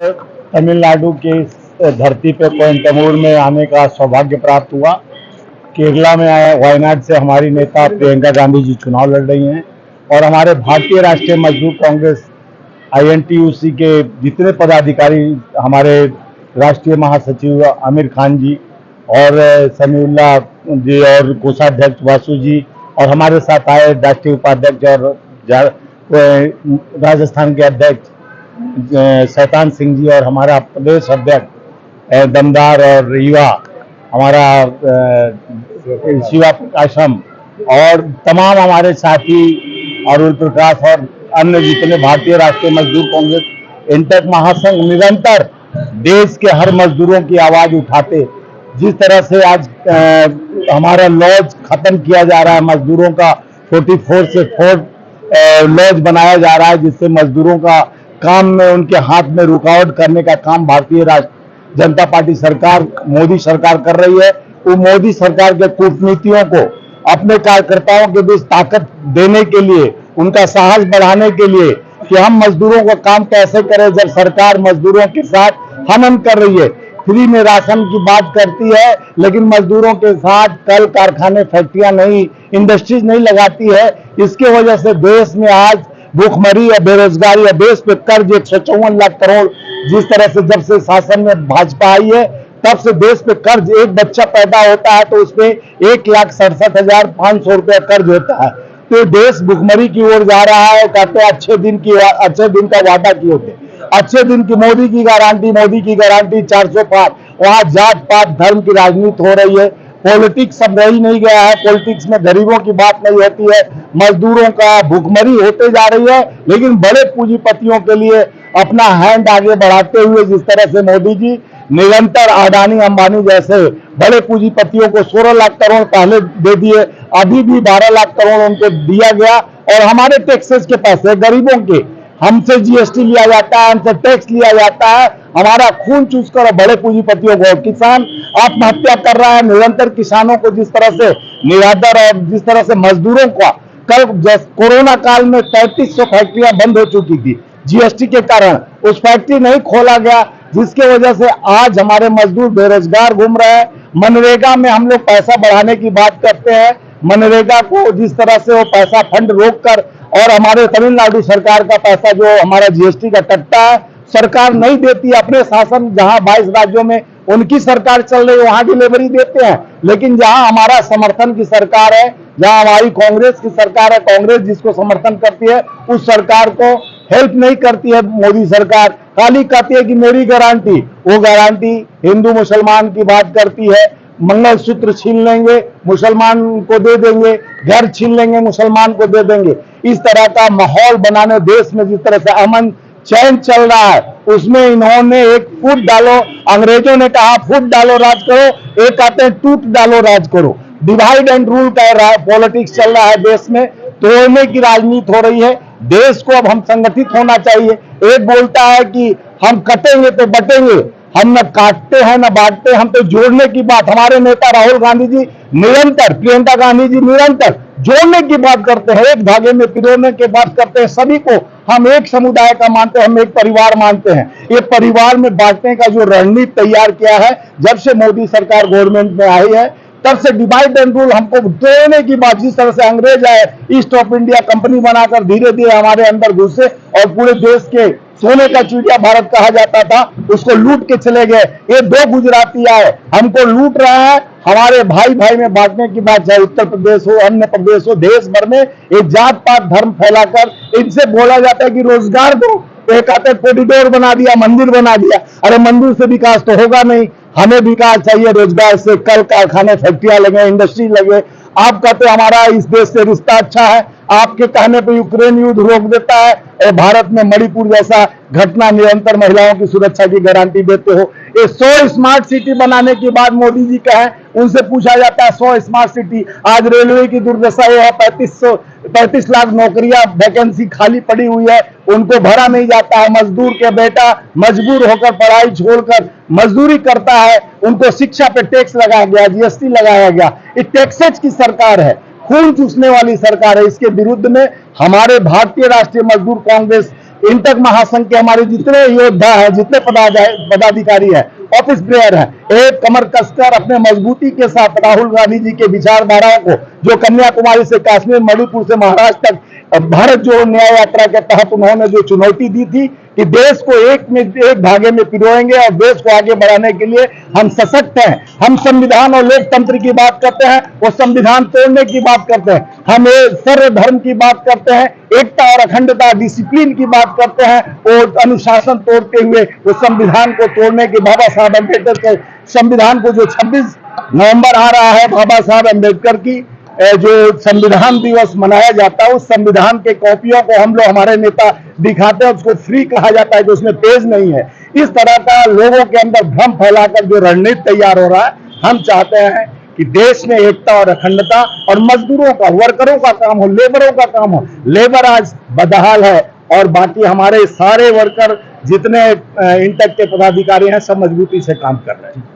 तमिलनाडु की इस धरती पे कोयंटमूर में आने का सौभाग्य प्राप्त हुआ। केरला में आया, वायनाड से हमारी नेता प्रियंका गांधी जी चुनाव लड़ रही हैं और हमारे भारतीय राष्ट्रीय मजदूर कांग्रेस INTUC के जितने पदाधिकारी, हमारे राष्ट्रीय महासचिव आमिर खान जी और समीउल्लाह जी और कोषाध्यक्ष वासु जी और हमारे साथ आए राष्ट्रीय उपाध्यक्ष और राजस्थान के अध्यक्ष शैतान सिंह जी और हमारा प्रदेश अध्यक्ष दमदार और युवा हमारा शिवा प्रकाशम और तमाम हमारे साथी अरुण प्रकाश और अन्य जितने भारतीय राष्ट्रीय मजदूर कांग्रेस इंटक महासंघ निरंतर देश के हर मजदूरों की आवाज उठाते, जिस तरह से आज हमारा लॉज खत्म किया जा रहा है, मजदूरों का 44 से 4 लॉज बनाया जा रहा है, जिससे मजदूरों का काम में उनके हाथ में रुकावट करने का काम भारतीय जनता पार्टी सरकार, मोदी सरकार कर रही है। वो मोदी सरकार के कूटनीतियों को अपने कार्यकर्ताओं के बीच ताकत देने के लिए, उनका साहस बढ़ाने के लिए कि हम मजदूरों का काम कैसे करें, जब सरकार मजदूरों के साथ हनन कर रही है, फ्री में राशन की बात करती है, लेकिन मजदूरों के साथ कल कारखाने, फैक्ट्रियां नहीं, इंडस्ट्रीज नहीं लगाती है। इसके वजह से देश में आज भूखमरी या बेरोजगारी या देश पे कर्ज 154 लाख करोड़, जिस तरह से जब से शासन में भाजपा आई है तब से देश पे कर्ज, एक बच्चा पैदा होता है तो उसपे 1,67,500 रुपया कर्ज होता है। तो देश भूखमरी की ओर जा रहा है। कहते हैं अच्छे दिन का वादा किए थे, अच्छे दिन की मोदी की गारंटी 405। वहां जात पात धर्म की राजनीति हो रही है, पॉलिटिक्स अब रही नहीं गया है, पॉलिटिक्स में गरीबों की बात नहीं होती है, मजदूरों का भूखमरी होते जा रही है। लेकिन बड़े पूंजीपतियों के लिए अपना हैंड आगे बढ़ाते हुए जिस तरह से मोदी जी निरंतर अडानी अंबानी जैसे बड़े पूंजीपतियों को 16 लाख करोड़ पहले दे दिए, अभी भी 12 लाख करोड़ उनको दिया गया और हमारे टैक्सेस के पैसे गरीबों के, हमसे GST लिया जाता है, हमसे टैक्स लिया जाता है, हमारा खून चूस कर बड़े पूंजीपतियों को। किसान आत्महत्या कर रहा है, निरंतर किसानों को जिस तरह से निरादर और जिस तरह से मजदूरों का कल कोरोना काल में 3300 फैक्ट्रियां बंद हो चुकी थी GST के कारण, उस फैक्ट्री नहीं खोला गया, जिसके वजह से आज हमारे मजदूर बेरोजगार घूम रहे हैं। मनरेगा में हम लोग पैसा बढ़ाने की बात करते हैं, मनरेगा को जिस तरह से वो पैसा फंड रोक कर और हमारे तमिलनाडु सरकार का पैसा जो हमारा GST का कटता है सरकार नहीं देती। अपने शासन जहां 22 राज्यों में उनकी सरकार चल रही है वहां डिलीवरी देते हैं, लेकिन जहां हमारा समर्थन की सरकार है, जहां हमारी कांग्रेस की सरकार है, कांग्रेस जिसको समर्थन करती है उस सरकार को हेल्प नहीं करती है मोदी सरकार। खाली कहती है कि मेरी गारंटी, वो गारंटी हिंदू मुसलमान की बात करती है, मंगलसूत्र छीन लेंगे मुसलमान को दे देंगे, घर छीन लेंगे मुसलमान को दे देंगे। इस तरह का माहौल बनाने देश में जिस तरह से अमन चैन चल रहा है, उसमें इन्होंने एक फूट डालो, अंग्रेजों ने कहा फूट डालो राज करो, एक कहते हैं टूट डालो राज करो। डिवाइड एंड रूल का पॉलिटिक्स चल रहा है देश में, तोड़ने की राजनीति हो रही है। देश को अब हम संगठित होना चाहिए। एक बोलता है कि हम कटेंगे तो बटेंगे, हम न काटते हैं न बांटते, हम तो जोड़ने की बात, हमारे नेता राहुल गांधी जी निरंतर, प्रियंका गांधी जी निरंतर जोड़ने की बात करते हैं, एक धागे में पिरोने की बात करते हैं। सभी को हम एक समुदाय का मानते हैं, हम एक परिवार मानते हैं। ये परिवार में बांटने का जो रणनीति तैयार किया है जब से मोदी सरकार गवर्नमेंट में आई है, तब से डिवाइड एंड रूल हमको तोड़ने की बात, जिस तरह से अंग्रेज आए ईस्ट ऑफ इंडिया कंपनी बनाकर धीरे धीरे हमारे अंदर घुसे और पूरे देश के सोने का चिड़िया भारत कहा जाता था उसको लूट के चले गए। ये 2 गुजराती आए हमको लूट रहे हैं, हमारे भाई भाई में बांटने की बात, चाहे उत्तर प्रदेश हो, अन्य प्रदेश हो, देश भर में एक जात पात धर्म फैलाकर इनसे बोला जाता है कि रोजगार दो, एक आते कॉरिडोर बना दिया, मंदिर बना दिया। अरे मंदिर से विकास तो होगा नहीं, हमें विकास चाहिए रोजगार से, कल कारखाने फैक्ट्रियां लगे, इंडस्ट्री लगे। आप कहते हमारा इस देश से रिश्ता अच्छा है, आपके कहने पर यूक्रेन युद्ध रोक देता है और भारत में मणिपुर जैसा घटना, निरंतर महिलाओं की सुरक्षा की गारंटी देते हो। ये 100 स्मार्ट सिटी बनाने के बाद मोदी जी कहे, उनसे पूछा जाता है 100 स्मार्ट सिटी, आज रेलवे की दुर्दशा ये है, 35 लाख नौकरियां वैकेंसी खाली पड़ी हुई है, उनको भरा नहीं जाता है। मजदूर के बेटा मजबूर होकर पढ़ाई छोड़कर मजदूरी करता है, उनको शिक्षा पे टैक्स लगाया गया, GST लगाया गया। ये टैक्सेज की सरकार है, खून चूसने वाली सरकार है। इसके विरुद्ध में हमारे भारतीय राष्ट्रीय मजदूर कांग्रेस इंटक महासंघ के हमारे जितने योद्धा है, जितने पदाधिकारी है, ऑफिस प्लेयर है, एक कमर कसकर अपने मजबूती के साथ राहुल गांधी जी के विचारधाराओं को, जो कन्याकुमारी से कश्मीर, मणिपुर से महाराष्ट्र तक भारत जोड़ो न्याय यात्रा के तहत उन्होंने जो चुनौती दी थी कि देश को एक धागे में पिरोएंगे और देश को आगे बढ़ाने के लिए हम सशक्त हैं। हम संविधान और लोकतंत्र की बात करते हैं, वो संविधान तोड़ने की बात करते हैं। हम सर्व धर्म की बात करते हैं, एकता और अखंडता, डिसिप्लिन की बात करते हैं, और अनुशासन तोड़ते हुए वो संविधान को तोड़ने की, बाबा साहब अम्बेडकर के संविधान को, जो 26 नवंबर आ रहा है, बाबा साहब अम्बेडकर की जो संविधान दिवस मनाया जाता है, उस संविधान के कॉपियों को हम लोग, हमारे नेता दिखाते हैं, उसको फ्री कहा जाता है कि उसमें पेज नहीं है। इस तरह का लोगों के अंदर भ्रम फैलाकर जो रणनीति तैयार हो रहा है, हम चाहते हैं कि देश में एकता और अखंडता, और मजदूरों का, वर्करों का काम हो, लेबरों का काम हो। लेबर आज बदहाल है, और बाकी हमारे सारे वर्कर जितने इंटक के पदाधिकारी हैं, सब मजबूती से काम कर रहे हैं।